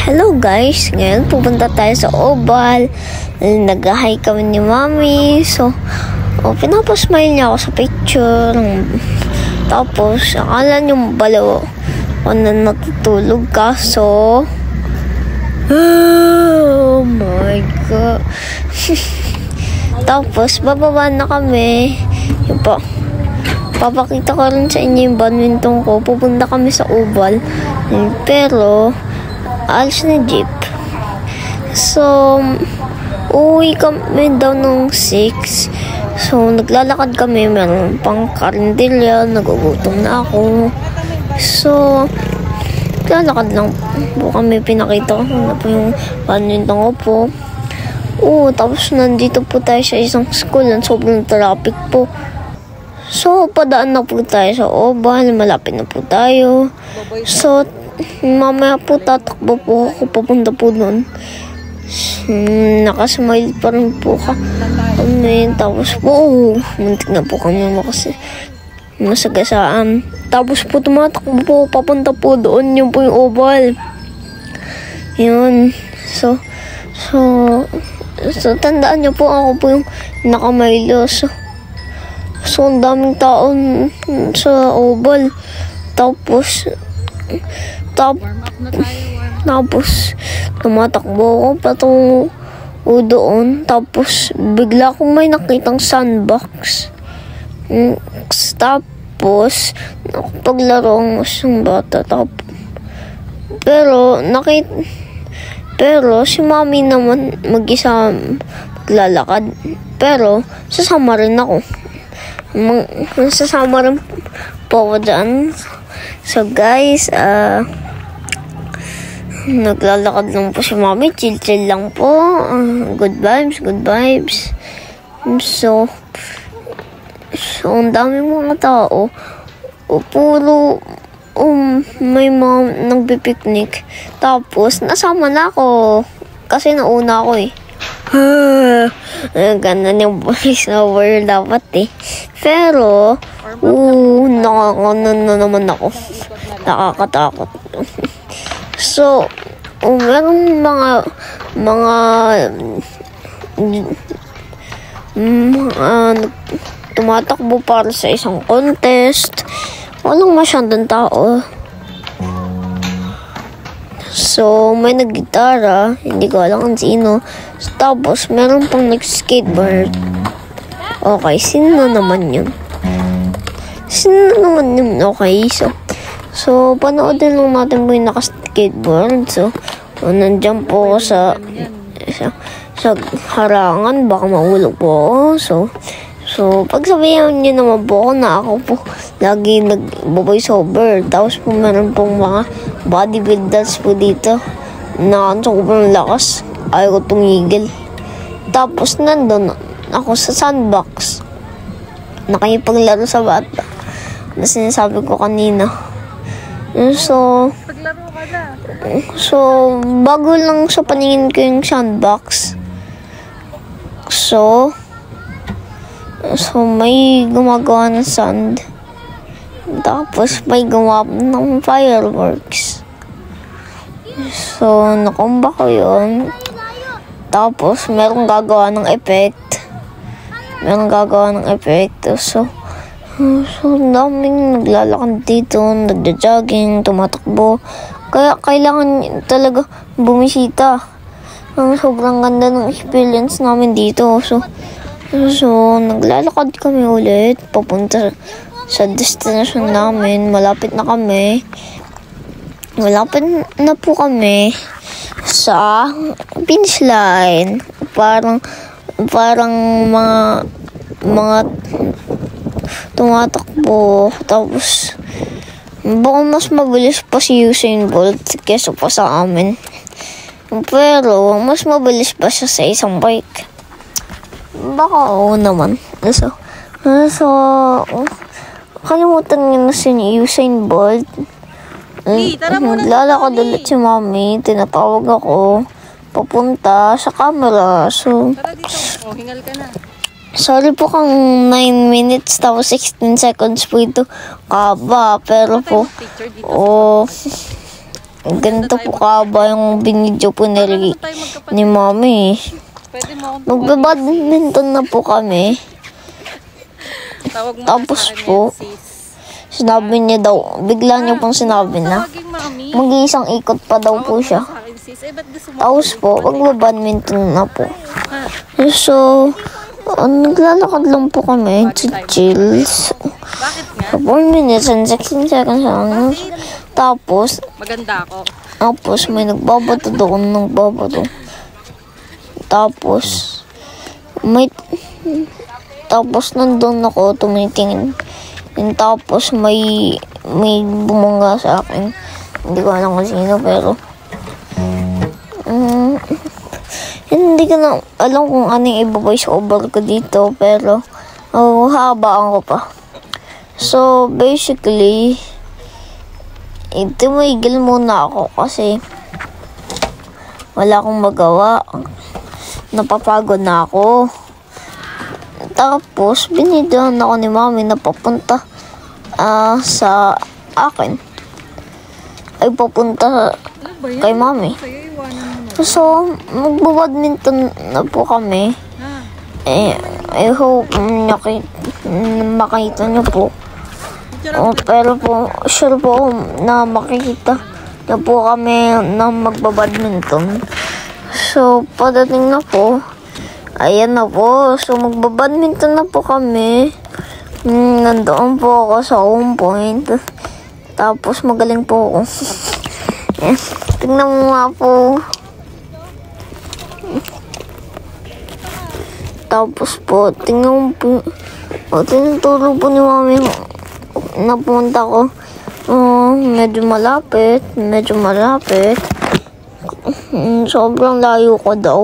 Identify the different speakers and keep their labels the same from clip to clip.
Speaker 1: Hello guys, ngayon pupunta tayo sa Oval. Nag-hi kami ni Mami. So, pinapasmile niya ako sa picture. Tapos, akala niyo balaw ako na natutulog ka. So, oh my God. Tapos, bababa na kami. Yun po. Papakita ko rin sa inyo yung badminton ko. Pupunta kami sa Oval. Pero, alis na jeep. So, uwi kami daw ng 6. So, naglalakad kami. Meron pang karindilya. Nagugutom na ako. So, naglalakad lang po kami. Pinakita ko na po yung badminton ko po. Tapos nandito po tayo sa isang school. Sobrang traffic po. So, padaan na po tayo sa Oval. Malapit na po tayo. So, mamaya po tatakbo po ako papunta po doon. Nakasmile pa rin po kami. Tapos po, muntik na po kami masagasaan. Tapos po tumatakbo po papunta po doon. Yun po yung Oval. Yun. So tandaan niyo po, ako po yung nakamaylo. So ang daming tao sa Oval. Tapos tumatakbo ako patungo doon. Tapos bigla akong may nakitang sandbox. Tapos paglaro ang isang bata. Pero si Mami naman mag-isa maglalakad. Pero sasama rin ako. Sasama rin po ako dyan. So guys, naglalakad lang po si Mami. Chill lang po. Good vibes. So ang dami mga tao. Puro may mga nagpipiknik. Tapos nasama na ako. Kasi nauna ako eh. Ganun yung voice over dapat eh. Pero nakakanan na naman ako. Nakakatakot. So, merong mga tumatakbo para sa isang contest. Walang masyadong tao. So, may naggitara. Hindi ko alam kung sino. Tapos, meron pang nag-skateboard. Okay, sino naman yun? Okay, so panoodin lang natin po yung naka-skateboard. So, nandiyan po ako sa harangan. Baka mahulog po ako. So, pagsabihan niyo naman po ako na ako po lagi nag-voice over. Tapos po meron pong mga bodybuilders po dito na sobrang lakas. Ayaw ko tumigil. Tapos nandun ako sa sandbox. Nakipaglaro sa bata na sinasabi ko kanina. So, bago lang sa paningin ko yung sandbox. So may gumagawa ng sand. Tapos may gumawa ng fireworks. So, nakumba ko yun. Tapos, merong gagawa ng effect. So, daming naglalakad dito, nagja-jogging, tumatakbo. Kaya kailangan talaga bumisita. Sobrang ganda ng experience namin dito. So naglalakad kami ulit papunta sa destination namin. Malapit na po kami sa finish line. Parang mga tumatakbo. Tapos baka mas mabilis pa si Usain Bolt kesa pa sa amin. Pero mas mabilis pa siya sa isang bike. Baka oo naman. So kalimutan niyo na si Usain Bolt. Naglalakad ulit si Mami. Tinatawag ako papunta sa camera. So,
Speaker 2: hingal ka na.
Speaker 1: Sorry po kung 9 minutes tapos 16 seconds po ito. Kaba, pero po, Ganito po kaba yung binidyo po ni Mami.
Speaker 2: Pwede mo akong
Speaker 1: Magbe-badminton na po kami.
Speaker 2: tawag mo
Speaker 1: Tapos
Speaker 2: sa akin
Speaker 1: po,
Speaker 2: yan, sis.
Speaker 1: Sinabi niya daw, bigla niya pong sinabi na
Speaker 2: Tawagin Mami.
Speaker 1: mag-iisang ikot pa daw po siya.
Speaker 2: Sa akin, sis. Eh, ba't gusto mo?
Speaker 1: Tapos po, magbe-badminton na po.
Speaker 2: Ha?
Speaker 1: So, naglalakad lang po kami, chills.
Speaker 2: Bakit nga?
Speaker 1: 4 minutes and 16 seconds lang. Tapos,
Speaker 2: Maganda ako.
Speaker 1: may nagbabato doon, Tapos, tapos nandun ako, tumitingin. Tapos may bumangga sa akin. Hindi ko alam kung sino, pero hindi ko na alam kung anong i-voice over ko dito, pero habaan ko pa. So, basically, tumigil muna ako kasi wala akong magawa. Napapagod na ako. Tapos, binidyohan ako ni Mami na papunta sa akin. Ay, papunta
Speaker 2: Ano ba yan?
Speaker 1: kay Mami.
Speaker 2: Sa'yo, iwanan mo na.
Speaker 1: So, magbo-badminton na po kami.
Speaker 2: Ha?
Speaker 1: I hope makita niyo po. Pero po, sure po ako na makikita na po kami na magbabadminton. So, padating na po. Ayan na po. So, magbabadminton na po kami. Nandoon po ako sa home point. Tapos, magaling po ako. Tingnan mo nga po. Tapos po, tingnan mo po. Tinuturo po ni Mami na pumunta ko. Medyo malapit. Sobrang layo ko daw.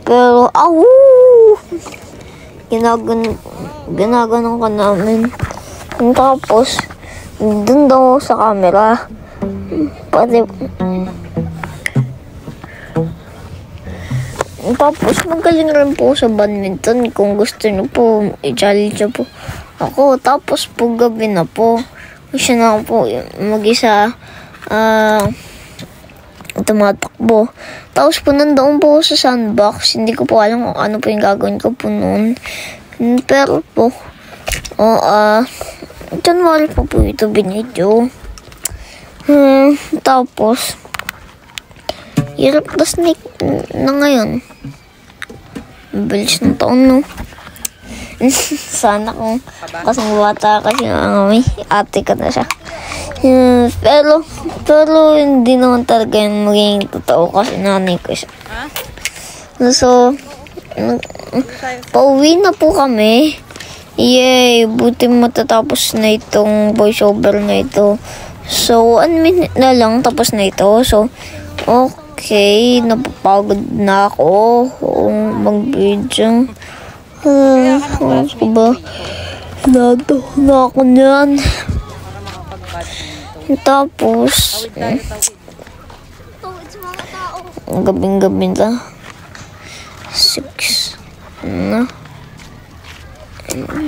Speaker 1: Pero, ginaganon ka namin. Tapos, dun daw sa camera. Tapos, magaling rin po sa badminton. Kung gusto niyo po, i-challenge niyo po ako. Tapos po, gabi na po. Siya na po mag-isa tumatakbo. Tapos po, nandoon po sa sandbox. Hindi ko po alam kung ano po yung gagawin ko po noon. Pero po, January po ito binidyo. Tapos, hirap na snake na ngayon. Bilis ng taon, no? Sana kung kasing bata kasi may ate ka na siya. Pero hindi naman talaga yung magiging totoo kasi nanay ko siya. So, pauwi na po kami. Yay! Buti matatapos na itong voiceover na ito. So, 1 minute na lang tapos na ito. So, okay. Napapagod na ako mag-video. Ano ba? Nato na ako niyan. Tapos, gabing-gabi na. 6 na.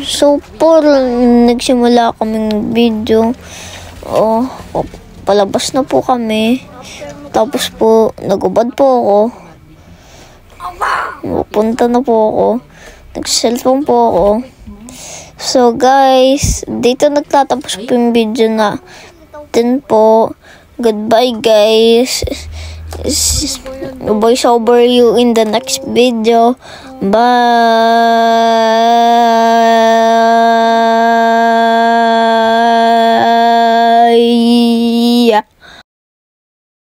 Speaker 1: So, nagsimula kaming video. Palabas na po kami. Tapos po, nagubad po ako. Pupunta na po ako. Nag-cellphone po ako. So, guys, dito nagtatapos po yung video na din po. Goodbye, guys. Voice over you in the next video. Bye.